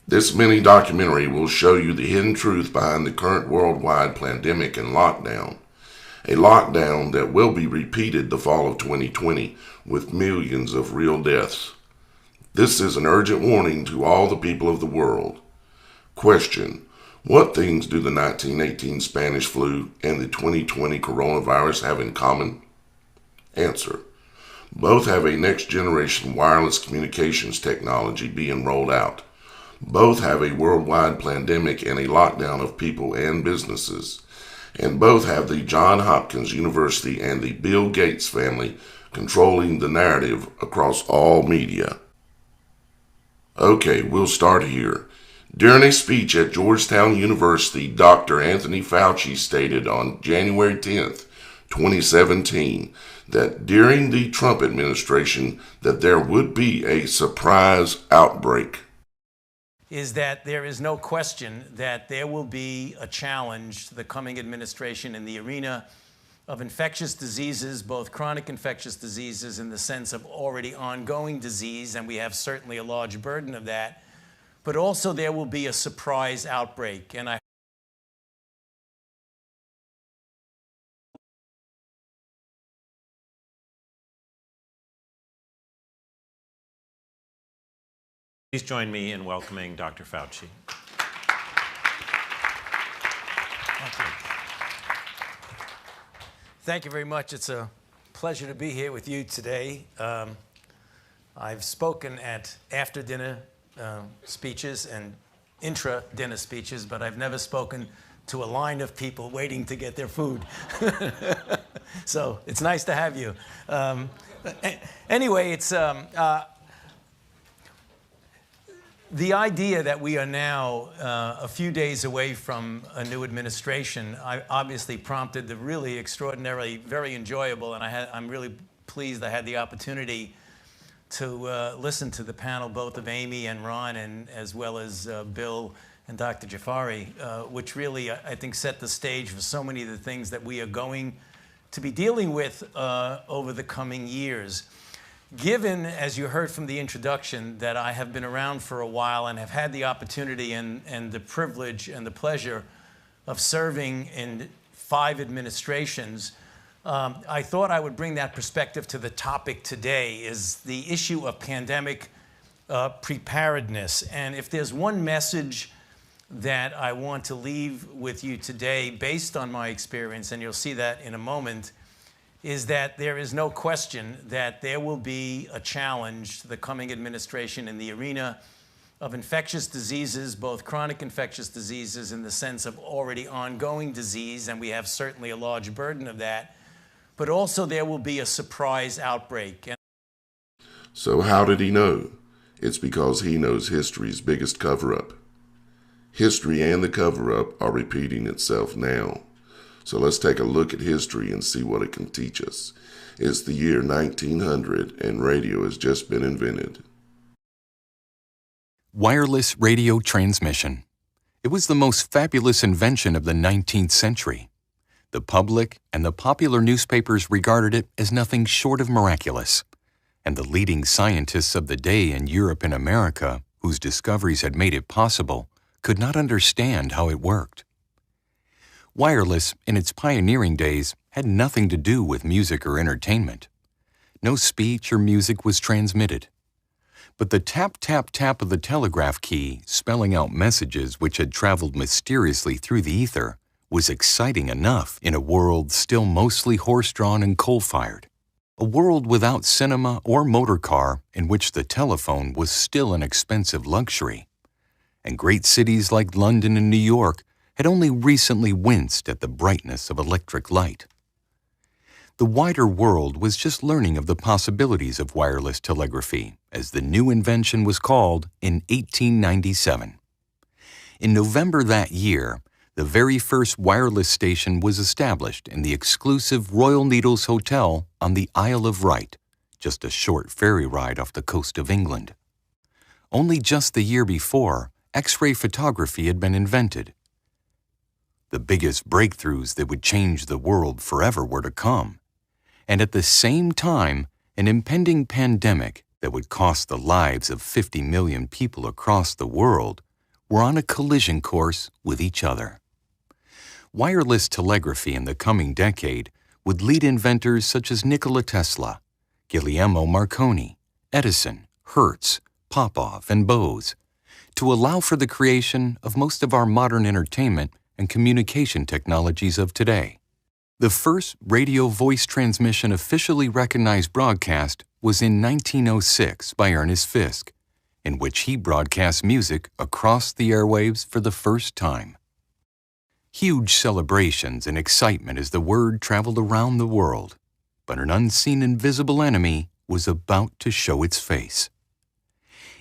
This mini documentary will show you the hidden truth behind the current worldwide pandemic and lockdown. A lockdown that will be repeated the fall of 2020 with millions of real deaths. This is an urgent warning to all the people of the world. Question: what things do the 1918 Spanish flu and the 2020 coronavirus have in common? Answer: both have a next generation wireless communications technology being rolled out. Both have a worldwide pandemic and a lockdown of people and businesses. And both have the Johns Hopkins University and the Bill Gates family controlling the narrative across all media. Okay, we'll start here. During a speech at Georgetown University, Dr. Anthony Fauci stated on January 10th, 2017, that during the Trump administration that there would be a surprise outbreak. Is that there is no question that there will be a challenge to the coming administration in the arena of infectious diseases, both chronic infectious diseases in the sense of already ongoing disease, and we have certainly a large burden of that, but also there will be a surprise outbreak. And Please join me in welcoming Dr. Fauci. Thank you very much. It's a pleasure to be here with you today. I've spoken at after-dinner speeches and intra-dinner speeches, but I've never spoken to a line of people waiting to get their food. So it's nice to have you. Anyway, it's the idea that we are now a few days away from a new administration obviously prompted the really extraordinarily, very enjoyable, and I'm really pleased I had the opportunity to listen to the panel, both of Amy and Ron, and as well as Bill and Dr. Jafari, which really, I think, set the stage for so many of the things that we are going to be dealing with over the coming years. Given, as you heard from the introduction, that I have been around for a while and have had the opportunity and the privilege and the pleasure of serving in 5 administrations, I thought I would bring that perspective to the topic today, is the issue of pandemic preparedness. And if there's one message that I want to leave with you today, based on my experience, and you'll see that in a moment, is that there is no question that there will be a challenge to the coming administration in the arena of infectious diseases, both chronic infectious diseases in the sense of already ongoing disease, and we have certainly a large burden of that, but also there will be a surprise outbreak. So how did he know? It's because he knows history's biggest cover-up. History and the cover-up are repeating itself now. So let's take a look at history and see what it can teach us. It's the year 1900 and radio has just been invented. Wireless radio transmission. It was the most fabulous invention of the 19th century. The public and the popular newspapers regarded it as nothing short of miraculous. And the leading scientists of the day in Europe and America, whose discoveries had made it possible, could not understand how it worked. Wireless, in its pioneering days, had nothing to do with music or entertainment. No speech or music was transmitted. But the tap, tap, tap of the telegraph key, spelling out messages which had traveled mysteriously through the ether, was exciting enough in a world still mostly horse-drawn and coal-fired. A world without cinema or motor car, in which the telephone was still an expensive luxury. And great cities like London and New York had only recently winced at the brightness of electric light. The wider world was just learning of the possibilities of wireless telegraphy, as the new invention was called, in 1897. In November that year, the very first wireless station was established in the exclusive Royal Needles Hotel on the Isle of Wight, just a short ferry ride off the coast of England. Only just the year before, X-ray photography had been invented. The biggest breakthroughs that would change the world forever were to come. And at the same time, an impending pandemic that would cost the lives of 50 million people across the world were on a collision course with each other. Wireless telegraphy in the coming decade would lead inventors such as Nikola Tesla, Guglielmo Marconi, Edison, Hertz, Popov, and Bose to allow for the creation of most of our modern entertainment and communication technologies of today. The first radio voice transmission officially recognized broadcast was in 1906 by Ernest Fisk, in which he broadcast music across the airwaves for the first time. Huge celebrations and excitement as the word traveled around the world, but an unseen invisible enemy was about to show its face.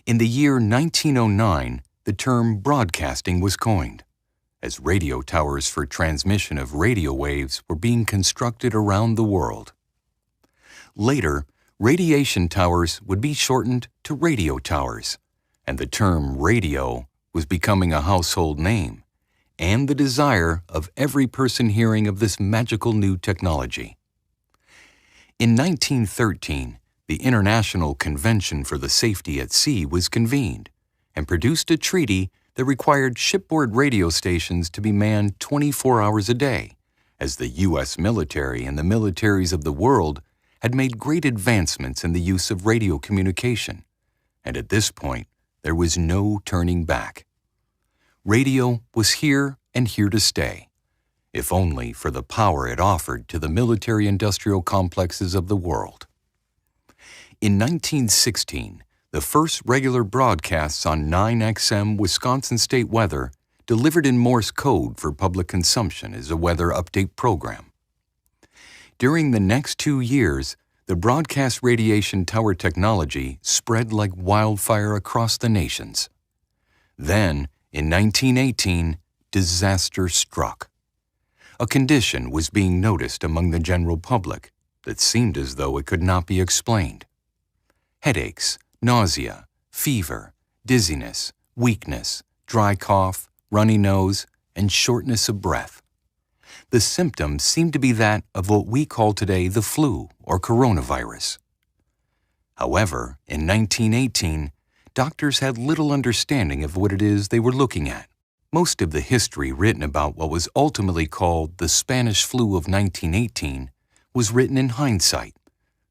In the year 1909, the term broadcasting was coined, as radio towers for transmission of radio waves were being constructed around the world. Later, radiation towers would be shortened to radio towers, and the term radio was becoming a household name, and the desire of every person hearing of this magical new technology. In 1913, the International Convention for the Safety at Sea was convened and produced a treaty that required shipboard radio stations to be manned 24 hours a day, as the U.S. military and the militaries of the world had made great advancements in the use of radio communication, and at this point, there was no turning back. Radio was here and here to stay, if only for the power it offered to the military-industrial complexes of the world. In 1916, the first regular broadcasts on 9XM Wisconsin State Weather delivered in Morse code for public consumption as a weather update program. During the next 2 years, the broadcast radiation tower technology spread like wildfire across the nations. Then, in 1918, disaster struck. A condition was being noticed among the general public that seemed as though it could not be explained. Headaches, nausea, fever, dizziness, weakness, dry cough, runny nose, and shortness of breath. The symptoms seemed to be that of what we call today the flu or coronavirus. However, in 1918, doctors had little understanding of what it is they were looking at. Most of the history written about what was ultimately called the Spanish flu of 1918 was written in hindsight,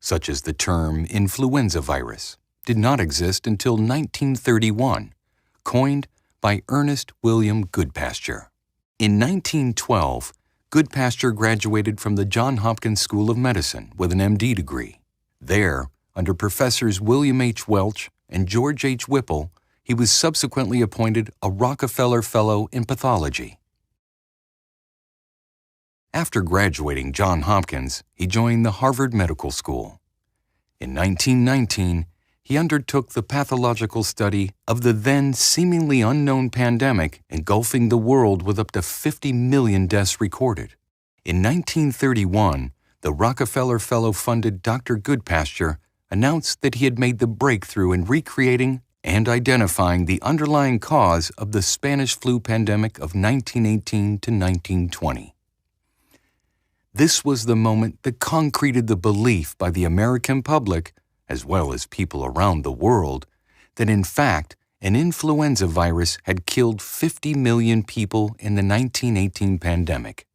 such as the term influenza virus did not exist until 1931, coined by Ernest William Goodpasture. In 1912, Goodpasture graduated from the Johns Hopkins School of Medicine with an MD degree. There, under Professors William H. Welch and George H. Whipple, he was subsequently appointed a Rockefeller Fellow in Pathology. After graduating Johns Hopkins, he joined the Harvard Medical School. In 1919, he undertook the pathological study of the then seemingly unknown pandemic engulfing the world with up to 50 million deaths recorded. In 1931, the Rockefeller Fellow-funded Dr. Goodpasture announced that he had made the breakthrough in recreating and identifying the underlying cause of the Spanish flu pandemic of 1918 to 1920. This was the moment that concreted the belief by the American public, as well as people around the world, that in fact an influenza virus had killed 50 million people in the 1918 pandemic.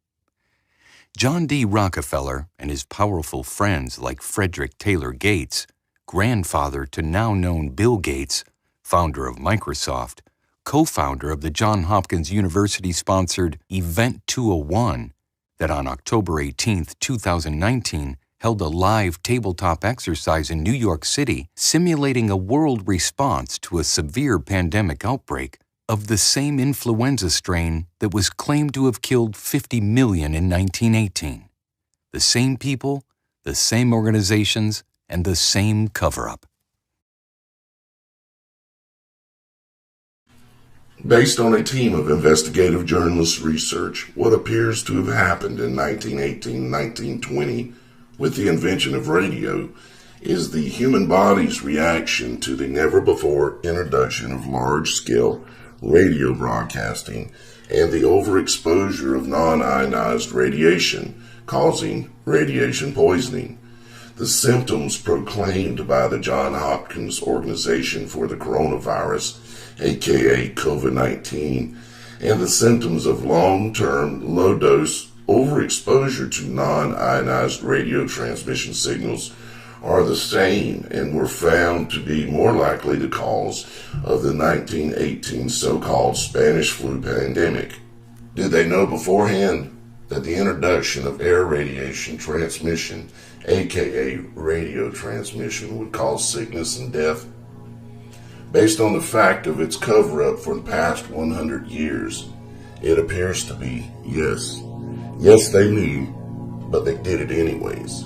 John D. Rockefeller and his powerful friends like Frederick Taylor Gates, grandfather to now-known Bill Gates, founder of Microsoft, co-founder of the Johns Hopkins University-sponsored Event 201, that on October 18, 2019, held a live tabletop exercise in New York City simulating a world response to a severe pandemic outbreak of the same influenza strain that was claimed to have killed 50 million in 1918. The same people, the same organizations, and the same cover-up. Based on a team of investigative journalists' research, what appears to have happened in 1918-1920 with the invention of radio is the human body's reaction to the never-before introduction of large-scale radio broadcasting and the overexposure of non-ionized radiation, causing radiation poisoning. The symptoms proclaimed by the Johns Hopkins Organization for the Coronavirus aka COVID-19, and the symptoms of long-term, low-dose overexposure to non-ionized radio transmission signals are the same and were found to be more likely the cause of the 1918 so-called Spanish flu pandemic. Did they know beforehand that the introduction of air radiation transmission, aka radio transmission, would cause sickness and death? Based on the fact of its cover-up for the past 100 years, it appears to be yes. Yes, they knew, but they did it anyways.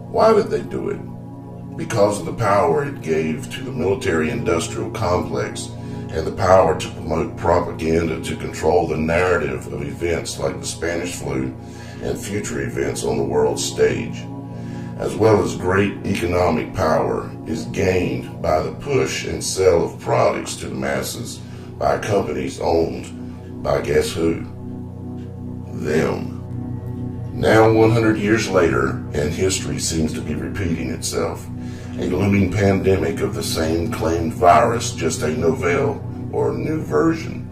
Why did they do it? Because of the power it gave to the military-industrial complex and the power to promote propaganda to control the narrative of events like the Spanish flu and future events on the world stage, as well as great economic power is gained by the push and sale of products to the masses by companies owned by guess who? Them. Now 100 years later, and history seems to be repeating itself, a looming pandemic of the same claimed virus, just a novel or new version.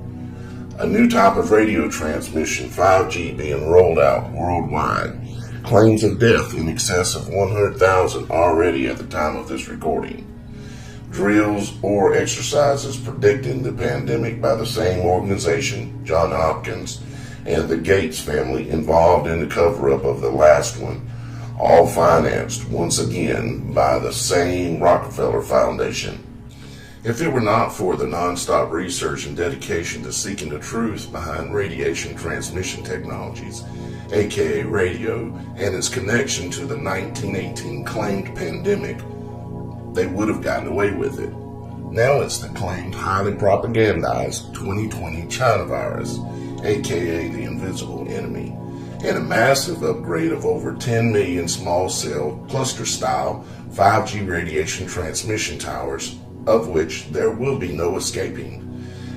A new type of radio transmission, 5G, being rolled out worldwide. Claims of death in excess of 100,000 already at the time of this recording. Drills or exercises predicting the pandemic by the same organization, Johns Hopkins, and the Gates family involved in the cover-up of the last one, all financed once again by the same Rockefeller Foundation. If it were not for the non-stop research and dedication to seeking the truth behind radiation transmission technologies, aka radio, and its connection to the 1918 claimed pandemic, they would have gotten away with it. Now it's the claimed highly propagandized 2020 China virus, aka the invisible enemy, and a massive upgrade of over 10 million small cell cluster style 5G radiation transmission towers, of which there will be no escaping.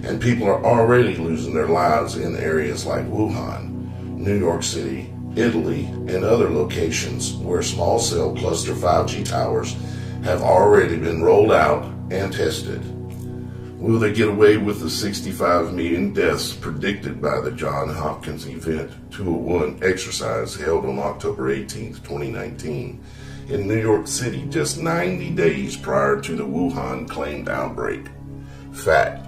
And people are already losing their lives in areas like Wuhan, New York City, Italy, and other locations where small cell cluster 5G towers have already been rolled out and tested. Will they get away with the 65 million deaths predicted by the Johns Hopkins Event 201 exercise held on October 18, 2019 in New York City, just 90 days prior to the Wuhan claimed outbreak? Fact: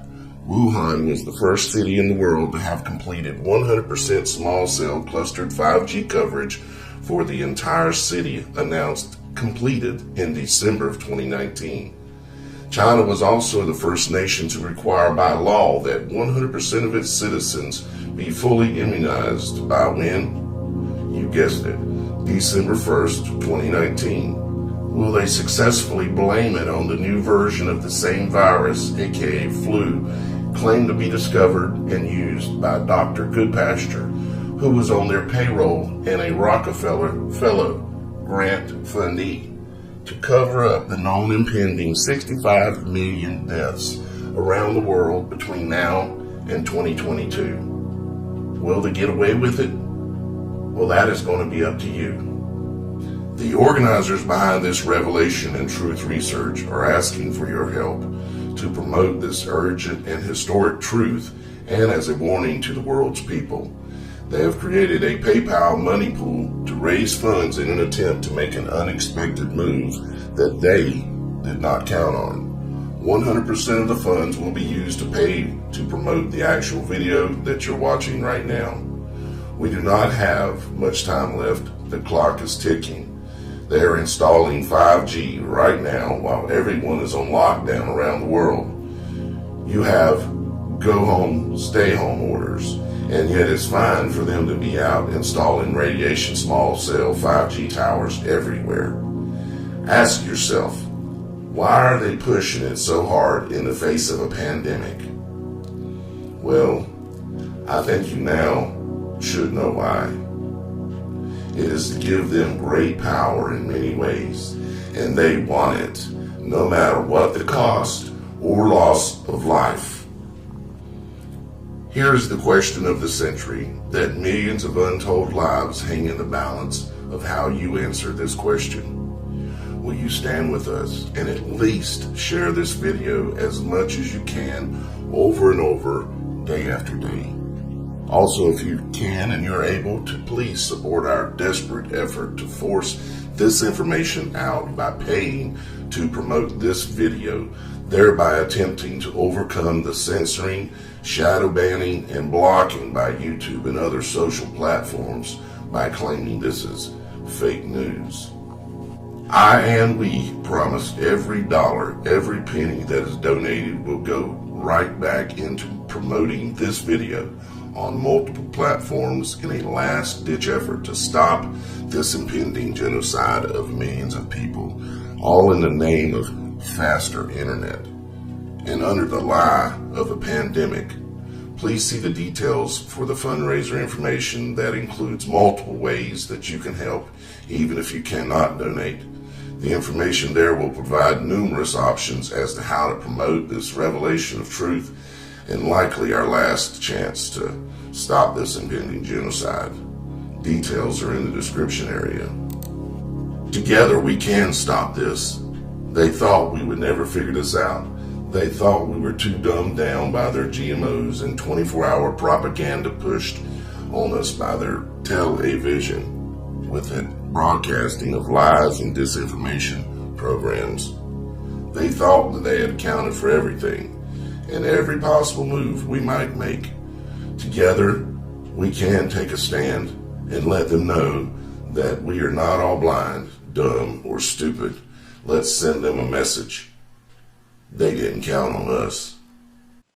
Wuhan was the first city in the world to have completed 100% small cell clustered 5G coverage for the entire city, announced completed in December of 2019. China was also the first nation to require by law that 100% of its citizens be fully immunized by when? You guessed it, December 1st, 2019. Will they successfully blame it on the new version of the same virus, aka flu, claimed to be discovered and used by Dr. Goodpasture, who was on their payroll and a Rockefeller Fellow grant fundee, to cover up the known impending 65 million deaths around the world between now and 2022? Will they get away with it? Well, that is going to be up to you. The organizers behind this revelation and truth research are asking for your help to promote this urgent and historic truth, and as a warning to the world's people. They have created a PayPal money pool to raise funds in an attempt to make an unexpected move that they did not count on. 100% of the funds will be used to pay to promote the actual video that you're watching right now. We do not have much time left. The clock is ticking. They are installing 5G right now while everyone is on lockdown around the world. You have go home, stay home orders, and yet it's fine for them to be out installing radiation small cell 5G towers everywhere. Ask yourself, why are they pushing it so hard in the face of a pandemic? Well, I think you now should know why. It is to give them great power in many ways, and they want it, no matter what the cost or loss of life. Here is the question of the century that millions of untold lives hang in the balance of how you answer this question. will you stand with us and at least share this video as much as you can over and over, day after day? Also, if you can and you're able to, please support our desperate effort to force this information out by paying to promote this video, thereby attempting to overcome the censoring, shadow banning, and blocking by YouTube and other social platforms by claiming this is fake news. I and we promise every dollar, every penny that is donated will go right back into promoting this video on multiple platforms in a last-ditch effort to stop this impending genocide of millions of people, all in the name of faster internet and under the lie of a pandemic. Please see the details for the fundraiser information that includes multiple ways that you can help, even if you cannot donate. The information there will provide numerous options as to how to promote this revelation of truth and likely our last chance to stop this impending genocide. Details are in the description area. Together we can stop this. They thought we would never figure this out. They thought we were too dumbed down by their GMOs and 24-hour propaganda pushed on us by their television with it broadcasting of lies and disinformation programs. They thought that they had accounted for everything and every possible move we might make. Together, we can take a stand and let them know that we are not all blind, dumb, or stupid. Let's send them a message. They didn't count on us.